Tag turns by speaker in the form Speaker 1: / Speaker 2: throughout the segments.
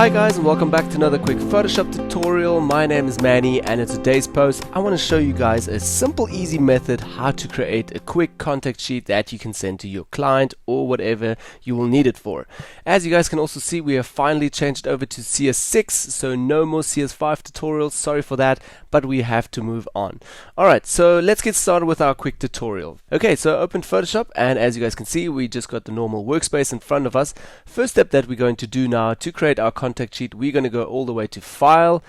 Speaker 1: Hi guys, and welcome back to another quick Photoshop tutorial. My name is Manny, and in today's post I want to show you guys a simple, easy method how to create a quick contact sheet that you can send to your client or whatever you will need it for. As you guys can also see, we have finally changed over to CS6, so no more CS5 tutorials, sorry for that, but we have to move on. Alright, so let's get started with our quick tutorial. Okay, so open Photoshop, and as you guys can see, we just got the normal workspace in front of us. First step that we're going to do now to create our contact sheet, we're going to go all the way to File,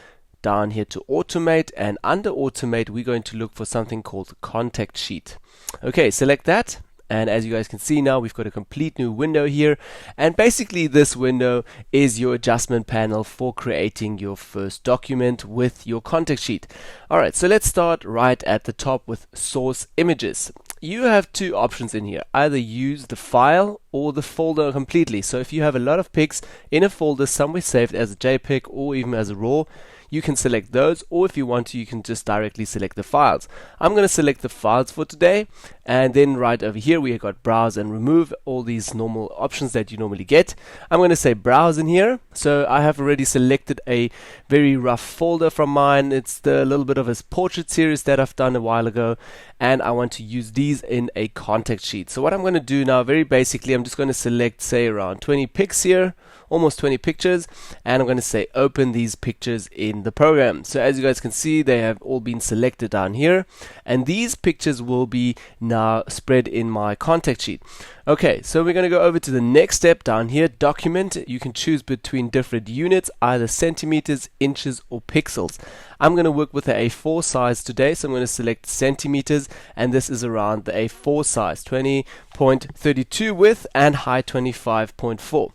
Speaker 1: down here to Automate, and under Automate we're going to look for something called Contact Sheet. Okay, select that, and as you guys can see now, we've got a complete new window here, and basically this window is your adjustment panel for creating your first document with your contact sheet. Alright, so let's start right at the top with Source Images. You have two options in here, either use the file or the folder completely. So if you have a lot of pics in a folder somewhere saved as a JPEG or even as a RAW, you can select those, or if you want to, you can just directly select the files. I'm going to select the files for today, and then right over here we have got browse and remove, all these normal options that you normally get. I'm going to say browse in here. So I have already selected a very rough folder from mine. It's the little bit of a portrait series that I've done a while ago, and I want to use these in a contact sheet. So what I'm going to do now, very basically, I'm just going to select, say, around 20 pics here, almost 20 pictures, and I'm going to say open these pictures in the program. So as you guys can see, they have all been selected down here, and these pictures will be now spread in my contact sheet. Okay, so we're going to go over to the next step down here, document. You can choose between different units, either centimeters, inches, or pixels. I'm going to work with the A4 size today, so I'm going to select centimeters, and this is around the A4 size, 20.32 width and height 25.4.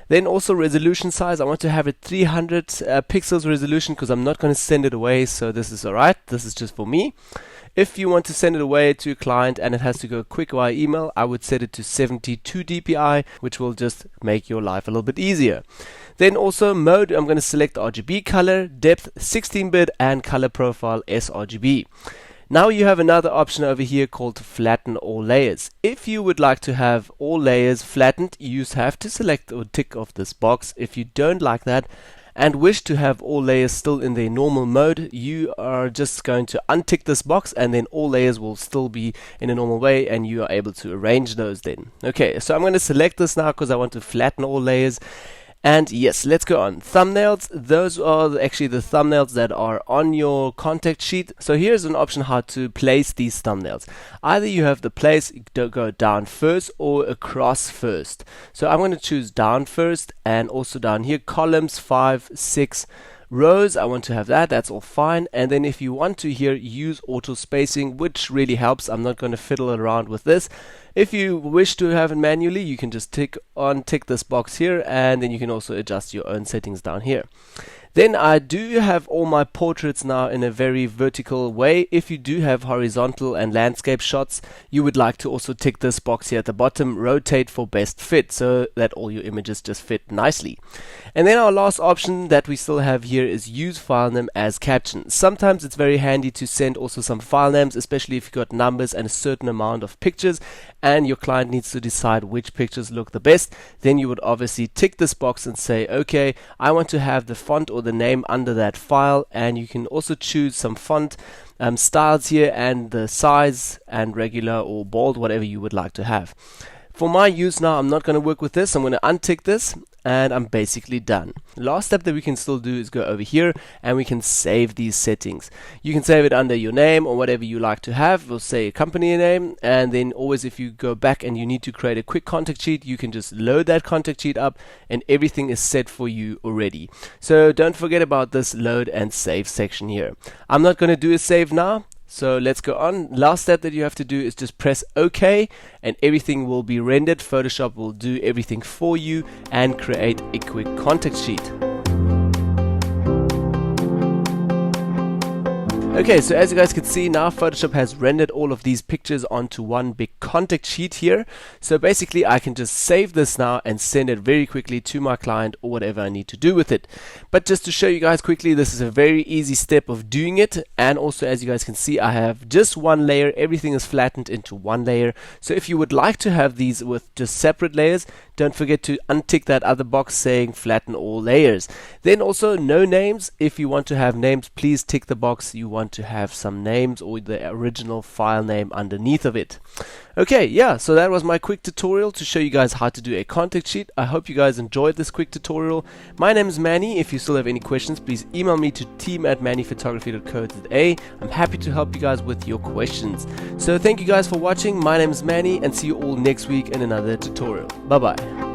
Speaker 1: Then also resolution size, I want to have a 300 pixels resolution because I'm not going to send it away, so this is alright, this is just for me. If you want to send it away to a client and it has to go quick via email, I would set it to 72 dpi, which will just make your life a little bit easier. Then also mode, I'm going to select RGB color, depth 16-bit, and color profile sRGB. Now you have another option over here called flatten all layers. If you would like to have all layers flattened, you have to select or tick off this box. If you don't like that and wish to have all layers still in their normal mode, you are just going to untick this box, and then all layers will still be in a normal way, and you are able to arrange those then. Okay, so I'm going to select this now because I want to flatten all layers. And yes, let's go on. Thumbnails, those are actually the thumbnails that are on your contact sheet. So here's an option how to place these thumbnails. Either you have the place, go down first or across first. So I'm going to choose down first, and also down here, columns 5, 6, rows, I want to have that, that's all fine. And then if you want to here, use auto spacing, which really helps. I'm not going to fiddle around with this. If you wish to have it manually, you can just tick this box here, and then you can also adjust your own settings down here. Then I do have all my portraits now in a very vertical way. If you do have horizontal and landscape shots, you would like to also tick this box here at the bottom, rotate for best fit, so that all your images just fit nicely. And then our last option that we still have here is use file name as caption. Sometimes it's very handy to send also some file names, especially if you've got numbers and a certain amount of pictures and your client needs to decide which pictures look the best. Then you would obviously tick this box and say, okay, I want to have the font or the name under that file, and you can also choose some font styles here and the size and regular or bold, whatever you would like to have. For my use now, I'm not going to work with this. I'm going to untick this, and I'm basically done. Last step that we can still do is go over here and we can save these settings. You can save it under your name or whatever you like to have. We'll say a company name, and then always if you go back and you need to create a quick contact sheet, you can just load that contact sheet up and everything is set for you already. So don't forget about this load and save section here. I'm not going to do a save now. So let's go on. Last step that you have to do is just press OK, and everything will be rendered. Photoshop will do everything for you and create a quick contact sheet. Okay, so as you guys can see now, Photoshop has rendered all of these pictures onto one big contact sheet here. So basically I can just save this now and send it very quickly to my client or whatever I need to do with it. But just to show you guys quickly, this is a very easy step of doing it. And also, as you guys can see, I have just one layer. Everything is flattened into one layer. So if you would like to have these with just separate layers, don't forget to untick that other box saying flatten all layers. Then also no names. If you want to have names, please tick the box you want to have some names or the original file name underneath of it. Okay, yeah, so that was my quick tutorial to show you guys how to do a contact sheet. I hope you guys enjoyed this quick tutorial. My name is Manny. If you still have any questions, please email me to team@mannyphotography.co.za. I'm happy to help you guys with your questions. So thank you guys for watching. My name is Manny, and see you all next week in another tutorial. Bye bye.